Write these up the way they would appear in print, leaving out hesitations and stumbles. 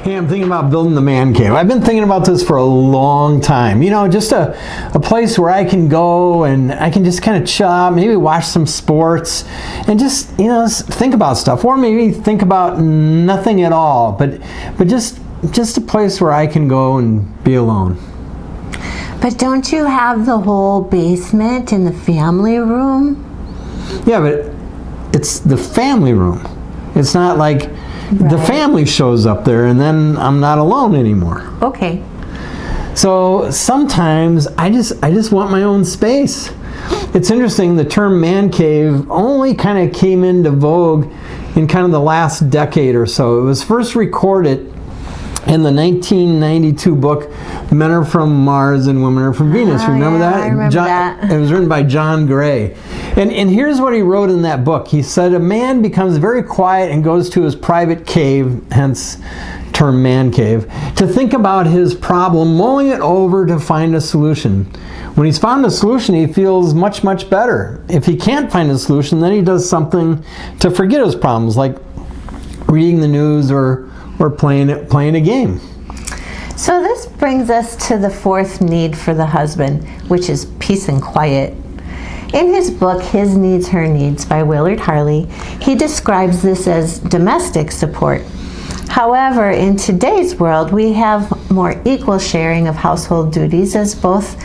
Hey, I'm thinking about building the man cave. I've been thinking about this for a long time. You know, just a place where I can go and I can just kind of chill out, maybe watch some sports and just, you know, think about stuff. Or maybe think about nothing at all, but just a place where I can go and be alone. But don't you have the whole basement in the family room? Yeah, but it's the family room. It's not like the family shows up there and then I'm not alone anymore. Okay. So sometimes I just want my own space. It's interesting, the term man cave only kind of came into vogue in kind of the last decade or so. It was first recorded in the 1992 book, Men Are From Mars and Women Are From Venus. Remember that? I remember that. It was written by John Gray. And here's what he wrote in that book. He said, a man becomes very quiet and goes to his private cave, hence term man cave, to think about his problem, mulling it over to find a solution. When he's found a solution, he feels much, much better. If he can't find a solution, then he does something to forget his problems, like reading the news or playing a game. So this brings us to the fourth need for the husband, which is peace and quiet. In his book, His Needs, Her Needs by Willard Harley, he describes this as domestic support. However, in today's world, we have more equal sharing of household duties, as both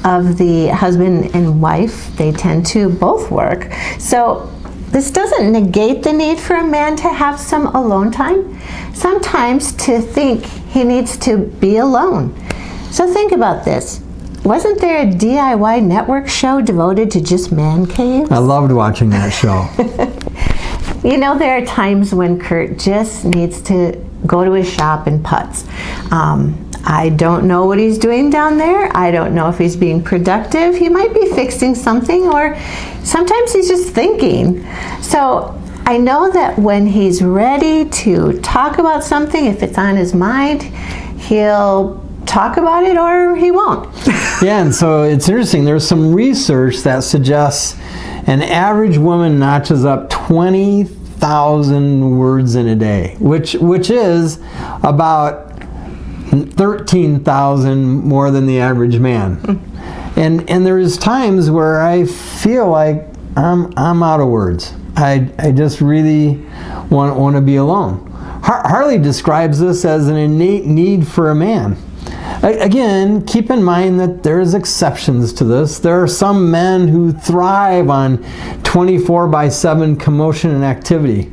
of the husband and wife, they tend to both work. So this doesn't negate the need for a man to have some alone time. Sometimes to think he needs to be alone. So think about this. Wasn't there a DIY network show devoted to just man caves? I loved watching that show. You know, there are times when Kurt just needs to go to his shop and putz. I don't know what he's doing down there. I don't know if he's being productive. He might be fixing something, or sometimes he's just thinking. So I know that when he's ready to talk about something, if it's on his mind, he'll talk about it or he won't. Yeah, and so it's interesting. There's some research that suggests an average woman notches up 20,000 words in a day, which is about 13,000 more than the average man. And there's times where I feel like I'm out of words. I just really want to be alone. Harley describes this as an innate need for a man. Again, keep in mind that there's exceptions to this. There are some men who thrive on 24/7 commotion and activity.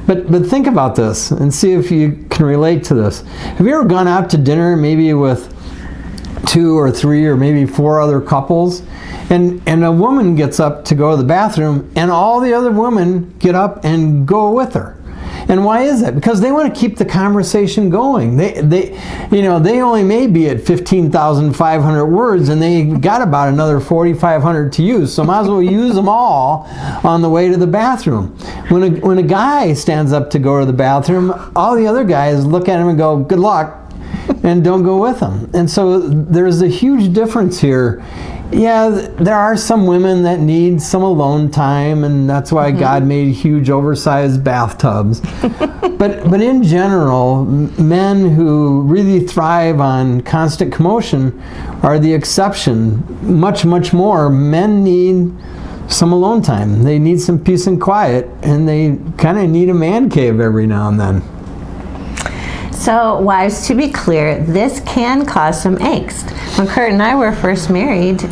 But think about this and see if you can relate to this. Have you ever gone out to dinner maybe with 2 or 3 or maybe 4 other couples, and a woman gets up to go to the bathroom and all the other women get up and go with her? And why is that? Because they want to keep the conversation going. They only may be at 15,500 words, and they got about another 4,500 to use. So might as well use them all on the way to the bathroom. When a guy stands up to go to the bathroom, all the other guys look at him and go, "Good luck," and don't go with him. And so there's a huge difference here. Yeah, there are some women that need some alone time, and that's why God made huge oversized bathtubs. But in general, men who really thrive on constant commotion are the exception. Much, much more. Men need some alone time. They need some peace and quiet, and they kind of need a man cave every now and then. So, wives, to be clear, this can cause some angst. When Kurt and I were first married,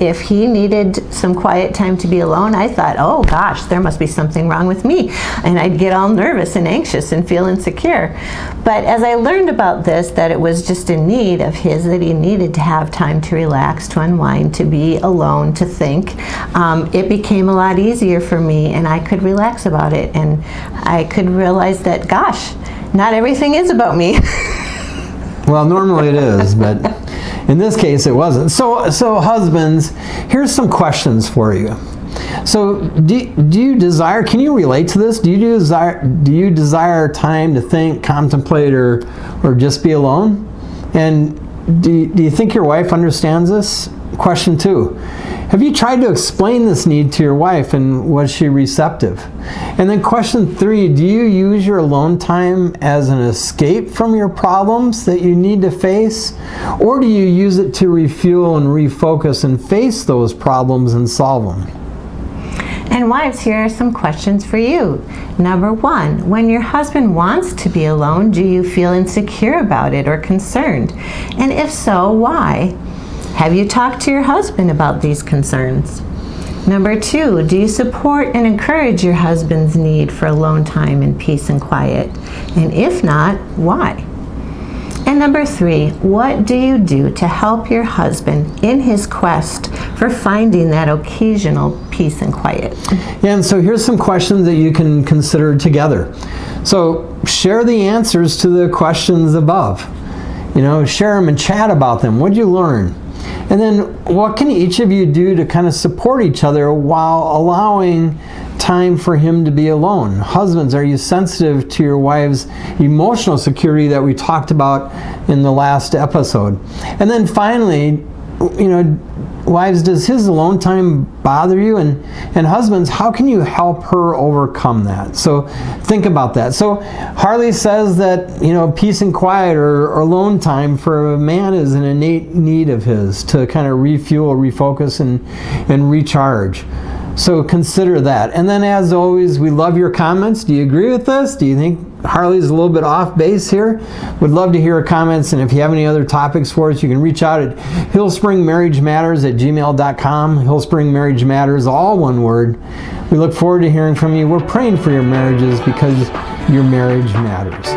if he needed some quiet time to be alone, I thought, oh gosh, there must be something wrong with me. And I'd get all nervous and anxious and feel insecure. But as I learned about this, that it was just a need of his, that he needed to have time to relax, to unwind, to be alone, to think, it became a lot easier for me, and I could relax about it. And I could realize that, gosh, not everything is about me. Well, normally it is, but in this case it wasn't. So husbands, here's some questions for you. So do you desire, can you relate to this? Do you desire time to think, contemplate, or just be alone? And do you think your wife understands this? Question 2, Have you tried to explain this need to your wife, and was she receptive? And then question 3, do you use your alone time as an escape from your problems that you need to face? Or do you use it to refuel and refocus and face those problems and solve them? And wives, here are some questions for you. Number 1, when your husband wants to be alone, do you feel insecure about it or concerned? And if so, why? Have you talked to your husband about these concerns? Number 2, do you support and encourage your husband's need for alone time and peace and quiet? And if not, why? And number 3, what do you do to help your husband in his quest for finding that occasional peace and quiet? Yeah, and so here's some questions that you can consider together. So share the answers to the questions above. Share them and chat about them. What'd you learn? And then what can each of you do to kind of support each other while allowing time for him to be alone? Husbands, are you sensitive to your wife's emotional security that we talked about in the last episode? And then finally, wives, does his alone time bother you? And husbands, how can you help her overcome that? So think about that. So Harley says that, peace and quiet or alone time for a man is an innate need of his to kind of refuel, refocus, and recharge. So consider that. And then as always, we love your comments. Do you agree with this? Do you think Harley's a little bit off base here? Would love to hear your comments, and if you have any other topics for us, you can reach out at hillspringmarriagematters@gmail.com. Hillspring Marriage Matters, all one word. We look forward to hearing from you. We're praying for your marriages because your marriage matters.